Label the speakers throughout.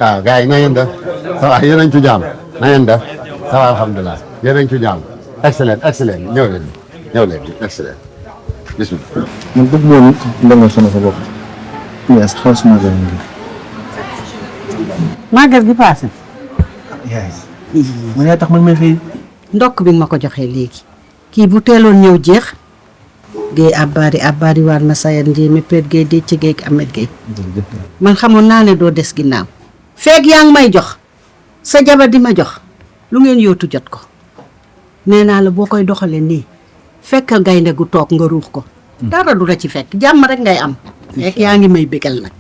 Speaker 1: waaw gars yi na ngeen def ça va yéen a ngi ci jàmm na ngeen def ça va alhamdulilah yéen a ngi ci jàmm excellent excellent ñëw leen excellent bismillah.
Speaker 2: man bëgg moom ndongo sama sa bopp yaa sa xaw suma gën
Speaker 3: màggal gi paase.
Speaker 2: yaay man yaa tax man may xëy
Speaker 3: ndokk bi nga ma ko joxee léegi kii bu teeloon ñëw jeex géey abbaari waar ma sayar njéeme péet géey décc géey amet géey man xamoon naa ne doo des ginnaaw feeg yaa ngi may jox sa jabar di ma jox lu ngeen yootu jot ko nee naa la boo koy doxalee nii fekk gaynde gu toog nga ruux ko dara du la ci fekk jàmm rek ngay am fekk yaa ngi may bégal nag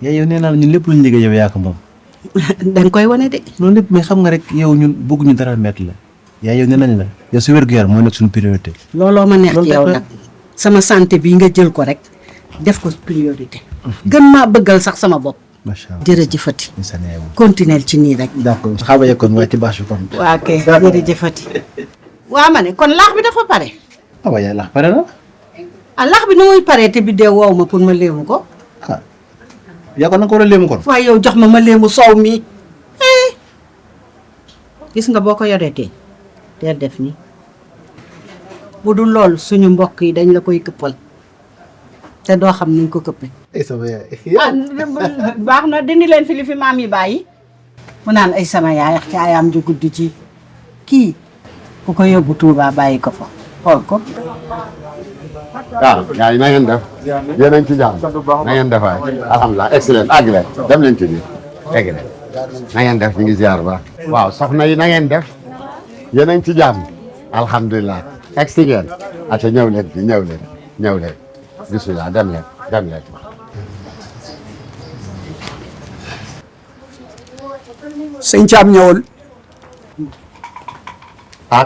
Speaker 2: yaa yow nee naa la ñun lépp luñu liggéey yow yaa ko moom
Speaker 3: danga koy wane de
Speaker 2: loolu lépp mais xam nga rek yow ñun bëgguñu dara metti la yaa yow nee nañ la yow sa wér-gu-yaram mooy nekk suñu priorité
Speaker 3: looloo ma neex ci yow nag sama santé bii nga jël ko rek def ko priorité gën maa bëggal sax sama bopp
Speaker 2: macha allah
Speaker 3: jërëjëfati continuer ci nii rek
Speaker 2: d'accord xaaba yekkoon waaye ci bâche bi kon
Speaker 3: waa kay jërëjëfati waa ma ne kon laax bi dafa pare
Speaker 2: waaw yaa laax pare na
Speaker 3: laax bi na muy pare te bi dee woow ma pour ma léemu ko
Speaker 2: yaa ko na ko war a léemu kon
Speaker 3: waaye yow jox ma léemu soow mi gis nga boo ko yoree tey teel def nii bu dul loolu suñu mbokk yi dañ la koy këppal te doo xam nuñ ko këppe baax na dindi leen fi li fi maam yi bàyyi mu naan ay sama yaay ak caayaam ju guddi ci kii ku ko yóbbu Tuuba bàyyi ko fa xool ko
Speaker 1: waaw gars yi na ngeen def yéen a ngi ci jàmm na ngeen def waay alhamdulilah excellent àgg leen dem leen ci biir egg leen na ngeen def ñu ngi ziar ba waaw soxna yi na ngeen def yéen a ngi ci jàmm alhamdulilah egg si ngeen ate ñëw leen bi ñëw leen bismillah dem leen
Speaker 4: sëñ Thiam ñëwul.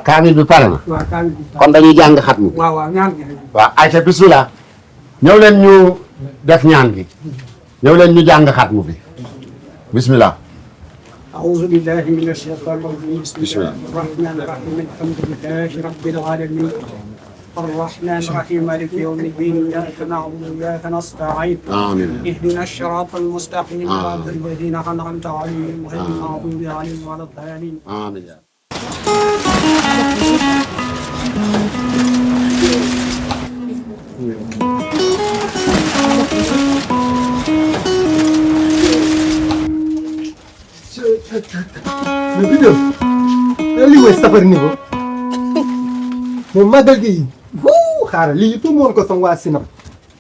Speaker 1: kaamil bi pare na
Speaker 4: waaw kaamil bi
Speaker 1: kon dañuy jàng xat mi
Speaker 4: waaw ñaan gi.
Speaker 1: waaw ayca bismillah ñëw leen ñu def ñaan gi ñëw leen ñu jàng xat mu bi bismillah
Speaker 4: أعوذ بالله من الشيطان الرجيم بسم الله الرحمن الرحيم الحمد لله رب العالمين الرحمن الرحيم مالك يوم الدين إياك نعبد وإياك نستعين
Speaker 1: آمين
Speaker 4: اهدنا الصراط المستقيم صراط الذين أنعمت عليهم غير المغضوب عليهم ولا الضالين
Speaker 1: آمين
Speaker 5: mais bi dem lii mooy safar niveau mais màggal gi xaaral lii tout le monde ko sama waa Sinap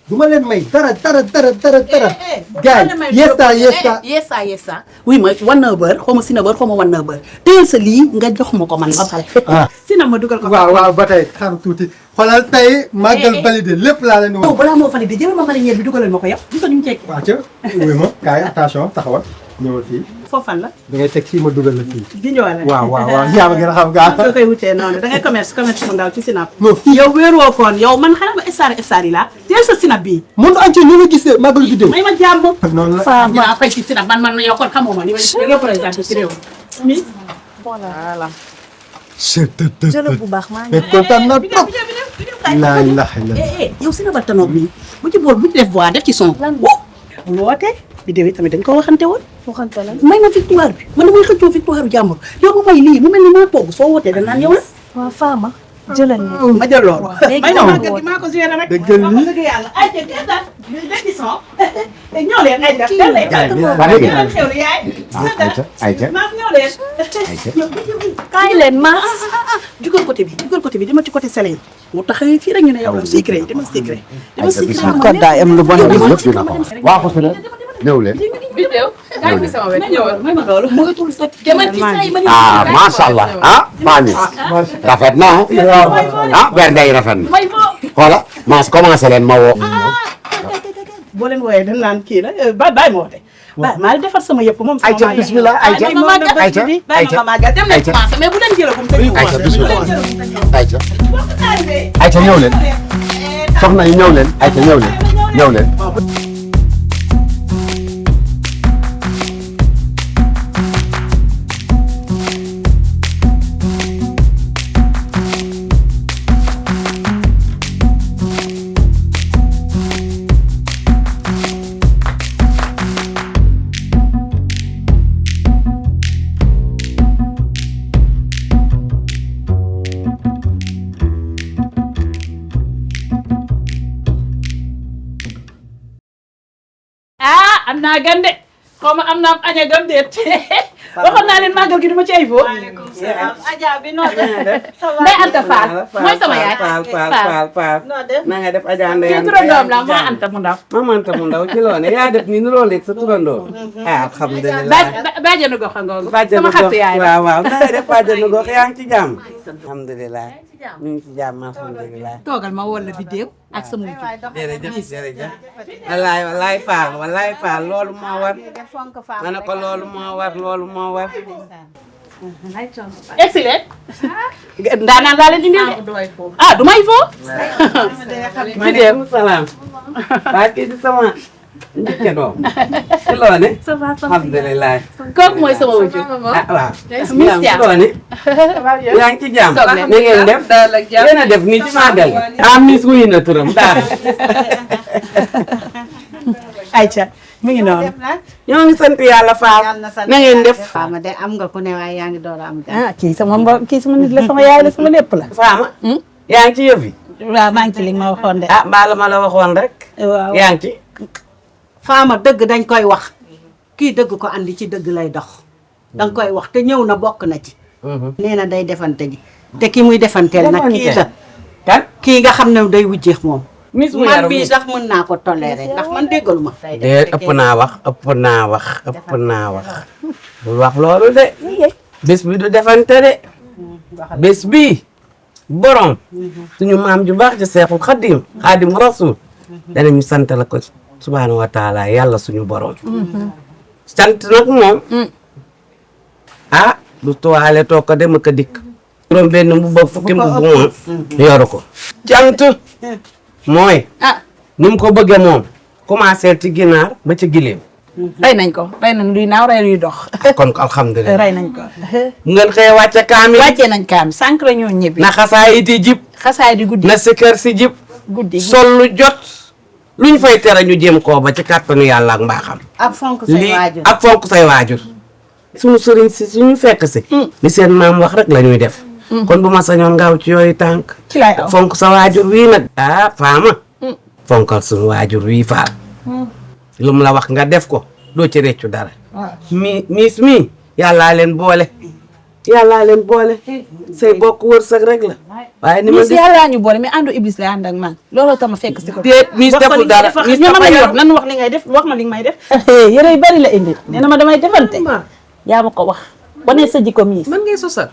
Speaker 5: du ma leen may dara. gars yi
Speaker 6: yesa oui ma wan na bër xaw ma si na bër xaw ma wan na bër teel sa lii nga jox ma ko man ba pare. si na ma dugal ko.
Speaker 5: waaw ba tey xaaral tuuti xoolal tey màggal validé lépp laa leen di wax.
Speaker 6: balaa moo validé jëlal ma marinière bi dugalal ma ko yow gis nga ñu ceeb.
Speaker 5: waaw ca wuy ma kaay attention taxawal ñëwal fii.
Speaker 6: foofu fan la.
Speaker 5: da ngay teg fii ma dugal la fii.
Speaker 6: di ñëwaale.
Speaker 5: waaw yaa ma gën a xam gaa.
Speaker 6: soo koy wutee noonu da ngay commerce mu ndaw ci Sinap.
Speaker 5: non fii
Speaker 6: yow wéeroo koon yow man xanaa ma star yi laa teel sa Sinap bii.
Speaker 5: mun na entier ñu ngi gisee màggalu bi déw.
Speaker 6: may ma jàmm.
Speaker 5: noonu la
Speaker 6: Fama dinaa fay ci Sinap man yow kon xamoo ma li ma représenté ci réew mi. voilà.
Speaker 7: jëlal bu baax maa ngi.
Speaker 5: mais kontaan na trop. laa ilaha illa.
Speaker 6: yow Sinap Tanoor bi bu ci bool bu ci def voix def ci son.
Speaker 7: lan
Speaker 6: woote vidéo yi tamit dañ ko waxante woon.
Speaker 7: waxante lan.
Speaker 6: may ma victoire bi man damay xëccoo victoire jàmbur yow bu may lii mu mel ni maa togg soo wootee da naan yow la.
Speaker 7: waaw Fama jëlal ni.
Speaker 6: ma jël loolu.
Speaker 7: léegi
Speaker 6: may ma maa ko géré rek.
Speaker 5: dëgg la
Speaker 6: wax dëgg yàlla ay ca gerte def ci son ñëw leen ay def
Speaker 1: waa léegi
Speaker 6: xewlu yaay.
Speaker 1: ayca
Speaker 6: maa ñëw leen.
Speaker 7: kaay leen ma.
Speaker 6: jugal côté bi dama ci côté Sélé moo tax fii rek ñu ne yow la secret dama secret. dama secret
Speaker 3: kon daa am lu bon.
Speaker 1: lépp dina ko waa ko fi ñëw leen macha allah Fami rafet na bernde yi rafet na xoola mas commencé leen ma woo
Speaker 6: boo leen wooyee dañ naan kii la bàyyi ma woote maa ngi defar sama yëpp moom sama
Speaker 1: ayca bismillah ayca
Speaker 6: ma màggal dem leen commencé mais bu leen jëlagum te ñu
Speaker 1: ayca bismillah ayca ñëw leen soxna yi ñëw leen ayca ñëw leen
Speaker 6: am naa gan de xaw ma am naa aña gam déet waxoon naa leen màggal gi duma ci ay fo.
Speaker 3: Adja bi noo def.
Speaker 6: Ndeye Anta Fall mooy sama yaay.
Speaker 8: Fall na nga def Adja Ndeye
Speaker 6: kii turandoom la maa Anta mu ndaw.
Speaker 8: Mama Anta mu ndaw ci loone yaa def ni nuroo léegi sa turandoo. alhamdulilah
Speaker 6: bàjjenu gox a ngoogu.
Speaker 8: bàjjenu
Speaker 6: sama xarit
Speaker 8: gox
Speaker 6: yaay la.
Speaker 8: waaw waaw na nga def bàjjenu gox yaa ngi ci jàmm. alhamdulilah ñu ngi ci jàmm alhamdulilah.
Speaker 6: toogal ma wala vidéo ak sa mujj.
Speaker 8: jërëjëf. wallaay Fall loolu moo war. ma ne ko loolu moo war.
Speaker 6: egsi leen. ndaanaan laa leen indil de. ah du may foo.
Speaker 8: maaleykum salaam. waa kii di sama njëkk doom. ci loone. alhamdulilah.
Speaker 6: kooku mooy sama wujju.
Speaker 8: ah waaw.
Speaker 6: Miss Thiam
Speaker 8: ci loone. yaa ngi ci jàmm. na ngeen def. yéen a def nii ci màggal. ah Miss wuyu na turam daal.
Speaker 6: ayca mi ngi noonu.
Speaker 8: ñoo ngi sant yàlla Fall. na ngeen def.
Speaker 3: Fama de am nga ku ne waaye yaa ngi door a am gan.
Speaker 6: ah kii sama kii sama nit la sama yaay la sama lépp la.
Speaker 8: Fama. yaa ngi ci yëf yi.
Speaker 6: waaw maa ngi ci li ma waxoon de.
Speaker 8: ah mbaa ma la waxoon rek.
Speaker 6: waaw
Speaker 8: yaa ngi ci.
Speaker 3: Fama dëgg dañ koy wax kii dëgg ko andi ci dëgg lay dox danga koy wax te ñëw na bokk na ci. nee na day defante ji te ki muy defanteel nag kii la.
Speaker 8: kan
Speaker 3: kii nga xam ne day wujjeex moom.
Speaker 8: Miss bu
Speaker 3: man
Speaker 8: yaru
Speaker 3: bii sax mën naa ko toléré ndax man déggalu ma.
Speaker 8: de ëpp naa wax. bul wax loolu de. bés bi du defante de. bés bi borom. suñu maam ju baax ci Seexul Xaadim Rasul. danañu sant la ko subhaanahu wa taala yàlla suñu borom. sant nag moom. ah du tuwaale toog ko dem ak a dikk. juróom benn mbubb fukki mbubb moom yoru ko. cant mooy. ni mu ko bëggee moom. commencé ci ginaar ba ci gileem.
Speaker 6: rey nañ ko rey nañ luy naaw rey luy dox.
Speaker 8: kon alhamdulilah
Speaker 6: rey nañ ko.
Speaker 8: bu ngeen xëyee wàcce kaamil.
Speaker 6: wàccee nañ kaam sànq la ñoo ñibbi.
Speaker 8: na xasaay di jib.
Speaker 6: xasaay di guddi.
Speaker 8: na sikkër si jib.
Speaker 6: guddi
Speaker 8: sol lu jot. luñ fay tere ñu jéem koo ba ci kàttanu yàlla ak mbaaxam.
Speaker 3: ak fonk say waajur
Speaker 8: ak fonk say waajur. suñu sëriñ si suñu fekk si. li seen maam wax rek la ñuy def. kon bu ma sañoon ngaaw ci yooyu tànk.
Speaker 6: ci laay aw
Speaker 8: fonk sa waajur wii nag. ah Fama. fonkal suñu waajur wii Fall. lu mu la wax nga def ko doo ci réccu dara. miis mi yàllaa leen boole. say bokk wërsëg rek la. waaye ni ma
Speaker 6: miis yàllaa ñu boole mais àndu iblis lay ànd ak man looloo tax ma fekk si ko.
Speaker 8: déet miis deful dara miis dafa yor
Speaker 6: nan wax li ngay def wax ma li may def. yére yu bari la indi. nee na ma damay defante. yaa ma ko wax. wane sa jikko miis.
Speaker 9: man ngay sosal.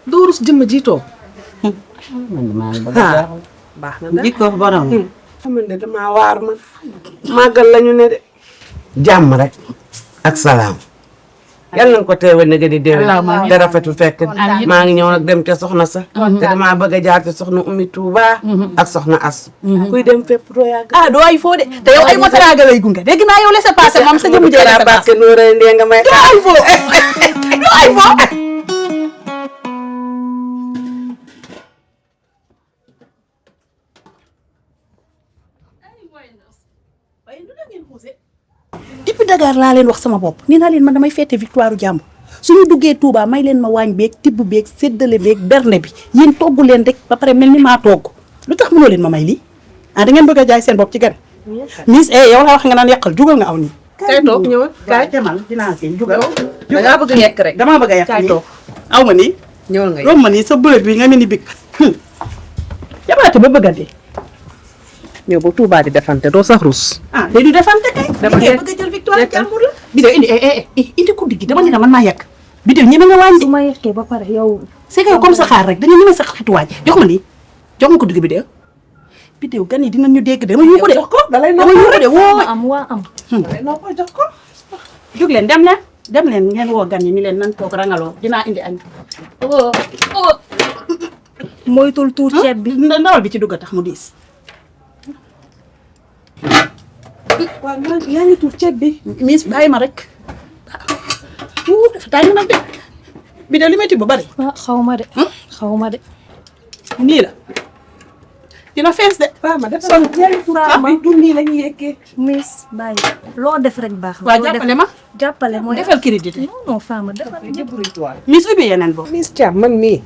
Speaker 9: doo rus jëmm jiitoo. baax na
Speaker 3: jikko borom.
Speaker 8: xam ne damaa waar man. màggal lañu ne de. jàmm rek. ak salaam. yal nañ ko teewee ne nga di déwén. te rafetul fekk. maa ngi ñëw nag dem te soxna sa. te damaa bëgg a jaar te soxna Oumy Touba. ak soxna As. kuy dem fépp doo yàgg.
Speaker 6: ah doo ay foo de te yow ay motaraaga lay gunge dégg naa yow laissez passer moom sa jëmm jëlee laissez passer.
Speaker 8: nga may
Speaker 6: doo ay foo doo ay foo. depuis Dakar laa leen wax sama bopp nee naa leen man damay fête victoire u jàmbur suñu duggee Touba may leen ma waañ beeg tibb beeg séddale beeg berne bi yéen togg leen rek ba pare mel ni maa togg lu tax mënoo leen ma may lii ah da ngeen bëgg a jaay seen bopp ci gan. Miss yow laa wax nga naan yàqal jugal nga aw nii.
Speaker 9: kay toog ñëwal
Speaker 6: kaay demal dinaa si jugal.
Speaker 9: da ngaa bëgg a yekk rek.
Speaker 6: damaa bëgg a yàq nii aw ma nii.
Speaker 9: ñëwal nga
Speaker 6: romb ma nii sa bëlet bi nga mel ni big. yabaate ba bëgg a dee.
Speaker 9: ñëw ba Touba di defante doo sax rus.
Speaker 6: ah léegi du defante kay.
Speaker 9: dama
Speaker 6: bëgg a jël victoire jàmbur la. bidéo indi indi kuddi gi dama ne la man maa yàq. bidéo ñeme nga wàññi.
Speaker 7: su ma yekkee ba pare yow.
Speaker 6: c'est que yow comme sa xaar rek dañu ñeme sa xeetu waaj jox ma lii jox ma kuddi gi bidéo. bidéo gan yi dinañ ñu dégg dama yuuxu de.
Speaker 9: jox ko da lay
Speaker 6: dama yuuxu de woo.
Speaker 7: waa am.
Speaker 9: jox ko.
Speaker 6: jóg leen dem leen ngeen woo gan yi ni leen nan toog rangaloo dinaa indi añ.
Speaker 7: moytul tuur ceeb bi.
Speaker 6: ndawal bi ci dugg a tax mu diis.
Speaker 9: waaw yaa ngi tuur ceeb bi.
Speaker 6: Miss bàyyi ma rek. dafa tàng nag de. bi de li may tibb ba bari.
Speaker 7: ah xaw ma de. xaw ma de.
Speaker 6: nii la. dina fees de.
Speaker 9: Fama dafa yaa ngi tuur ceeb bi du nii la ñuy yekkee.
Speaker 7: Miss bàyyi loo def rek baax na.
Speaker 6: waa jàppale ma.
Speaker 7: jàppale mooy
Speaker 6: defal crédit.
Speaker 7: non non Fama defal.
Speaker 6: Miss ubbi yeneen boobu.
Speaker 9: Miss Thiam man mii.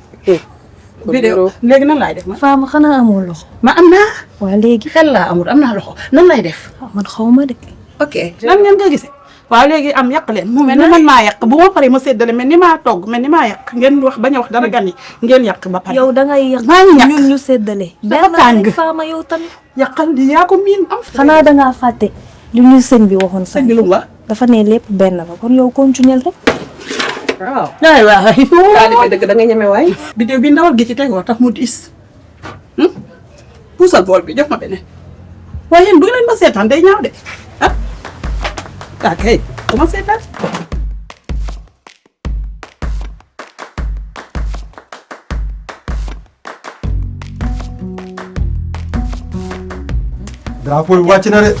Speaker 6: vidéo léegi nan laay def ma.
Speaker 7: Fama xanaa amoo loxo.
Speaker 6: ma am naa.
Speaker 7: waa léegi.
Speaker 6: xel laa amul am naa loxo nan lay def.
Speaker 7: man xaw ma de.
Speaker 6: ok nan ngeen ko gisee waaw léegi am yàq leen mu mel ni man maa yàq bu ma paree ma séddale mel ni maa togg mel ni maa yàq ngeen wax bañ a wax dara gan yi ngeen yàq ba pare
Speaker 7: yow dangay yàq
Speaker 6: maa ngi ñàkk
Speaker 7: ñun ñu séddale
Speaker 6: dafa tàng
Speaker 7: faama yow tamit
Speaker 6: yàqal di yaa ko miin am
Speaker 7: xanaa dangaa fàtte li ñu sëñ bi waxoon sax
Speaker 6: sëñ bi lu mu wax
Speaker 7: dafa ne lépp benn la kon yow continuer rek
Speaker 6: waaw waay waay
Speaker 9: taalibe dëgg da nga ñeme waay.
Speaker 6: bidéo bi ndawal gi ci tegoo tax mu diis puusal bool bi jox ma beneen waaye yéen du leen ma seetaan day ñaaw de ah kay du ma seetaan
Speaker 5: drapeau bi wàcc na de.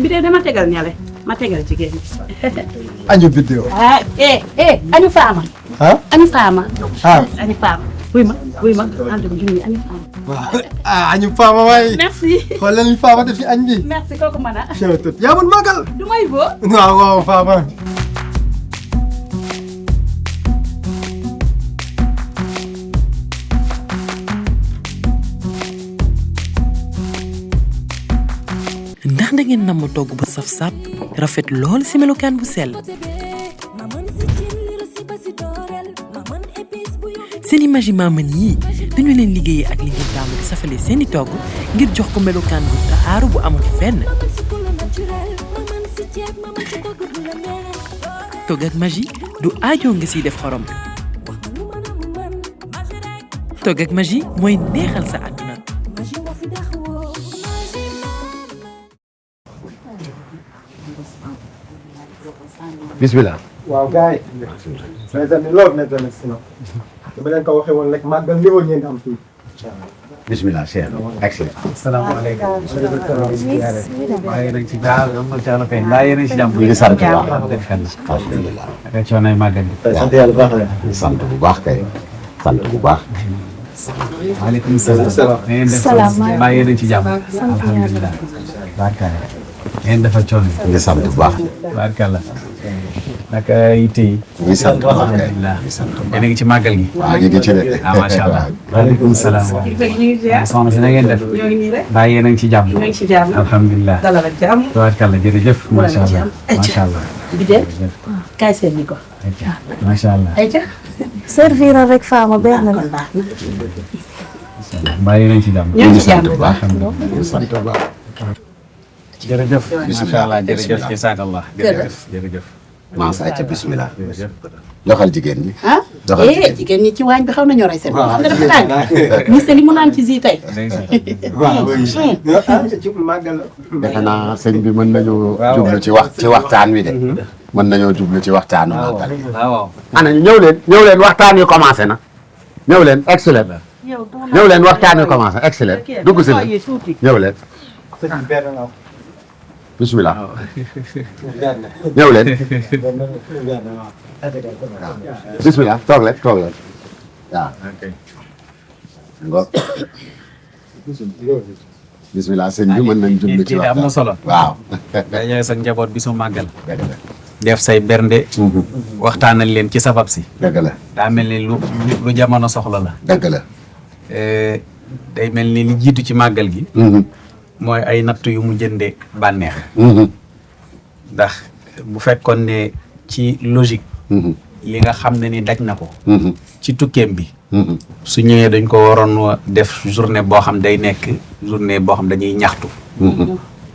Speaker 6: bi dee dama tegal ñale ma tegal jigéen ñi
Speaker 5: añu vidéo.
Speaker 6: ah añu faama
Speaker 5: ah
Speaker 6: añu faama
Speaker 5: ah
Speaker 6: añu faama wuy ma ànd bi junni añu faama
Speaker 5: waaw ah añu faama waay.
Speaker 6: merci
Speaker 5: xoolal li faama def fi añ bi.
Speaker 6: merci kooku mën a
Speaker 5: yaa mën màggal.
Speaker 6: du may boo
Speaker 5: waaw waaw faama.
Speaker 10: ndax da ngeen namm togg bu saf sap rafet lool ci melokaan bu sell seeni magi maamën yii dañu leen liggéeyee ak li ngeen taamu di safale seeni togg ngir jox ko melokaan bu taaru bu amul fenn togg ak magi du aajoo nga siy def xorom togg ak magi mooy neexal sa àdduna
Speaker 1: bismillah.
Speaker 5: waaw gars yi. mais tamit loolu nekk na si ñoom. dama leen ko waxee woon rek màggal niveau ngeen am fii.
Speaker 1: bismillah Cheikh. excellent.
Speaker 11: salaamaaleykum. maa ngi leen ci daal am na kay mbaa yéen a ngi ci jàmm.
Speaker 1: ñu ngi sant bu baax.
Speaker 11: alhamdulilah. ak coonoy màggal gi.
Speaker 1: sant yàlla bu baax la. sant bu baax kay. sant bu baax.
Speaker 11: maaleykum salaam. na ngeen def mbaa yéen a ngi ci jàmm. alhamdulilah. barkaale. ngeen defal coono.
Speaker 1: ñu ngi sant bu baax.
Speaker 11: barkaala. naka yitte yi.
Speaker 1: ñu ngi sant bu baax kay.
Speaker 11: alhamdulilah. yéen a ngi ci màggal gi.
Speaker 1: waaw ñu ngi ci de.
Speaker 11: ah macha allah. maaleykum salaam. soxna si na ngeen def.
Speaker 6: ñoo ngi nii rek
Speaker 11: mbaa yéen a ngi ci jàmm.
Speaker 6: ñoo ngi ci jàmm
Speaker 11: alhamdulilah.
Speaker 6: dalal ak jàmm
Speaker 11: tabaarkalla jërëjëf. macha allah macha allah.
Speaker 6: bi de kaay seet ni ko
Speaker 11: macha allah.
Speaker 6: ayca
Speaker 7: servir rek faama benn la
Speaker 11: mbaa yéen a ngi ci jàmm.
Speaker 6: ñoo ngi ci jàmm bu baax
Speaker 1: sant bu baax.
Speaker 11: jërëjëf. macha allah jërëjëf jazakallah jërëjëf jërëjëf.
Speaker 1: maa saa ca bismillah. joxal jigéen ñi.
Speaker 6: ah jigéen ñi ci waañ bi xaw nañoo rey seen xam nga dafa tàng gis li mu naan ci zi tey
Speaker 5: waaw ci màggal la.
Speaker 1: defe naa sëñ bi mën nañoo jublu ci waxtaan wi de. mën nañoo jublu ci waxtaanu màggal.
Speaker 11: waaw.
Speaker 1: ana ñëw leen waxtaan wi commencé na. ñëw leen excellent. ñëw leen waxtaan wi commencé excellent. dugg si leen ñëw leen. bismillah. ñëw leen. bismillah toog leen waaw. ngoo. bismillah sëñ bi mën nañ jublu ci waxtaan.
Speaker 11: am na solo.
Speaker 1: waaw.
Speaker 11: nga ñëw sa njaboot bi su màggal. def say bernde. waxtaanal leen ci sabab si.
Speaker 1: dëgg la.
Speaker 11: daa mel ni lu jamono soxla la.
Speaker 1: dëgg la.
Speaker 11: day mel ni li jiitu ci màggal gi. mooy ay natt yu mu jënde bànneex. ndax bu fekkoon ne ci logique. li nga xam ne ni daj na ko. ci tukkeem bi. su ñëwee dañ ko waroon def journée boo xam day nekk journée boo xam dañuy ñaxtu.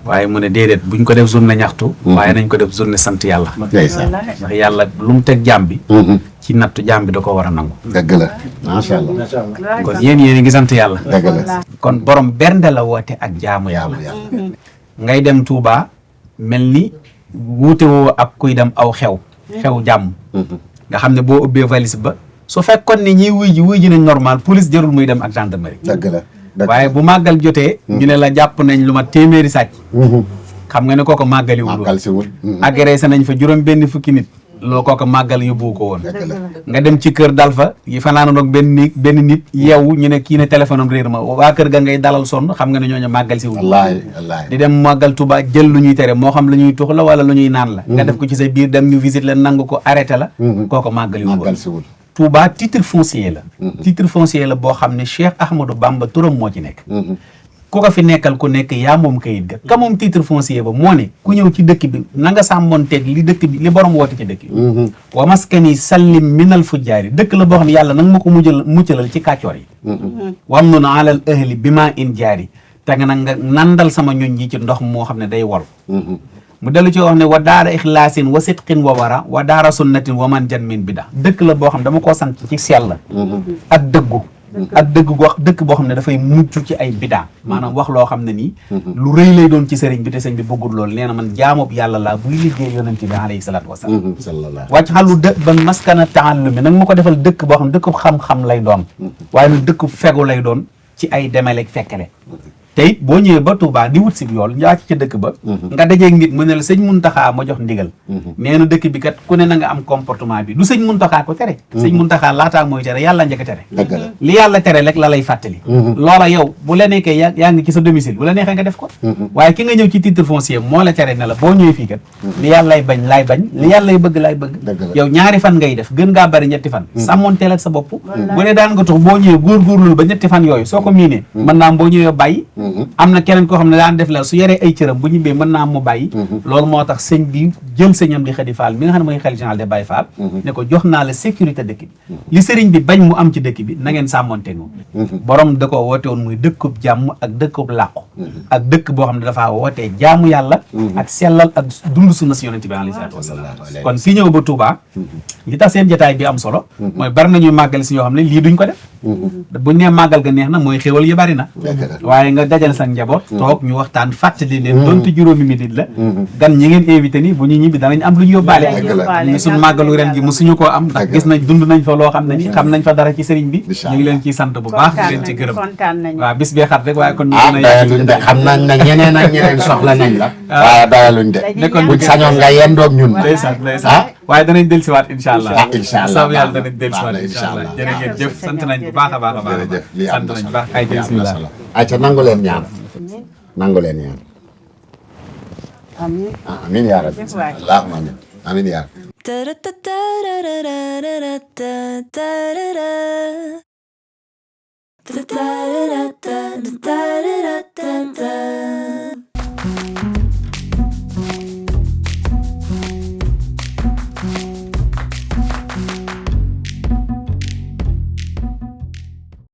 Speaker 11: waaye mu ne déedéet buñ ko def journée ñaxtu. waaye nañ ko def journée sant yàlla. ndax yàlla lu mu teg jaam bi. ci nattu jaam bi da ko war a nangu.
Speaker 1: dëgg la macha allah.
Speaker 11: kon yéen a ngi sant yàlla.
Speaker 1: dëgg la.
Speaker 11: kon borom bernde la woote ak jaamu yàlla. ngay dem Touba mel ni wuute woo ak kuy dem aw xew. xew jàmm. nga xam ne boo ubbee valise ba. su fekkoon ne ñiy wuy ji nañ normal police jarul muy dem ak gendarmerie.
Speaker 1: dëgg la.
Speaker 11: waaye bu màggal jotee. ñu ne la jàpp nañ lu ma téeméeri sàcc. xam nga ne kooko màggaliwul woon.
Speaker 1: màggal si wul.
Speaker 11: agressé nañ fa juróom benn fukki nit. loo kooku màggal yóbbu ko woon. nga dem ci kër dal fa yi fanaanoon ak benn nit yeewu ñu ne kii ne téléphone am réer ma waa kër ga ngay dalal sonn xam nga ne ñooñu màggal si wul.
Speaker 1: wallaahi
Speaker 11: di dem màggal Tuubaa jël lu ñuy tere moo xam lu ñuy tux la wala lu ñuy naan la. nga def ko ci sa biir dem ñu visite la nangu ko arrêté la. kooku màggal yu woon. Touba titre foncier la. titre foncier la boo xam ne Cheikh Ahmadou Bamba turam moo ci nekk. ku ko fi nekkal ku nekk yaa moom kayit ga ka moom titre foncier ba moo ne ku ñëw ci dëkk bi na nga sàmmonteeg li dëkk bi li borom woote ci dëkk bi wa maskani sallim minal fujjaari dëkk la boo xam ne yàlla nanga ma ko muccalal ci kàccoor yi wam nun alal ahli bi ma in jaari te nga nag nga nandal sama ñoñ yi ci ndox moo xam ne day wol mu dellu ci wax ne wa daara ixlaasin wa sidqin wa wara wa daara sunnatin wa man jan min bida dëkk la boo xam ne dama koo sant ci sell ak dëggu ak dëkk boo xam ne dafay mucc ci ay bidaa maanaam wax loo xam ne nii lu rëy lay doon ci sëriñ bi te sëriñ bi bëggul loolu nee na man jaamub yàlla laa buy liggéey yonent bi alayhi salaatu wasalaam wàcc xalu ban maskana taallumi nag ma ko defal dëkk boo xam ne dëkkub xam-xam lay doon waaye nag dëkkub fegu lay doon ci ay demeleeg fekkele te it boo ñëwee ba Touba di wut si yool njaa ci ca dëkk ba nga dajeeg nit mu ne la sëñ Muntaxa ma jox ndigal nee na dëkk bi kat ku ne na nga am comportement bi du sëñ Muntaxa ko tere sëñ Muntaxa laataa mooy tere yàlla njëkk a tere li yàlla tere rek la lay fàttali loola yow bu la nekkee yaa ngi ci sa domicile bu la neexee nga def ko waaye ki nga ñëw ci titre foncier moo la tere ne la boo ñëwee fii kat li yàllay bañ laay bañ li yàllay bëgg laay bëgg yow ñaari fan ngay def gën ngaa bari ñetti fan sàmmoonteel ak sa bopp bu dee daan nga tux boo ñëwee góorgóorlu ba ñetti fan yooyu soo ko miinee mën naa boo ñëwee bàyyi am na keneen koo xam ne daan def la su yoree ay cëram bu ñibbee mën naa am mu bàyyi loolu moo tax sëñ bi jël sëñam di Xadi Fall mi nga xam ne mooy xalifa général de Baye Fall ne ko jox naa la sécurité dëkk bi li sëriñ bi bañ mu am ci dëkk bi na ngeen sàmmonte moom borom da ko woote woon muy dëkkub jàmm ak dëkkub làqu ak dëkk boo xam ne dafaa wootee jaamu yàlla ak sellal ak dund sunna si yonent bi alayhi salaatu wasalaam kon si ñëw ba Touba li tax seen jotaay bi am solo mooy bari nañuy màggal si ñoo xam ne lii duñ ko def buñ nee màggal ga neex na mooy xéwal yi bari na waaye nga dajal sa njaboot toog ñu waxtaan fàttali leen donte juróomi minute la gan ñi ngeen invité ni bu ñu ñibbi danañ am lu ñu yóbbaale ñu suñ màggalu ren gi musuñu koo am ndax gis nañ dund nañ fa loo xam ne ni xam nañ fa dara ci sëriñ bi ñu ngi leen ciy sant bu baax di leen ci gërëm waaw bis bee xat rek waaye kon ñu
Speaker 1: doyaluñ de xam nañ ne ñeneen ak ñeneen soxla nañ la waaye doyaluñ de buñ sañoon nga yendoog ñun
Speaker 11: ndeysaan waaye danañ dellusiwaat incha allah
Speaker 1: incha allah
Speaker 11: soob yàlla danañ dellusiwaat incha allah jërë ngeen jëf sant nañ bu baax a baax a baax sant nañ bu baax ay bismillah
Speaker 1: ayca nangu leen ñaan nangu leen ñaan amiin yaa rabbi allahumma amiin amiin yaa rabbi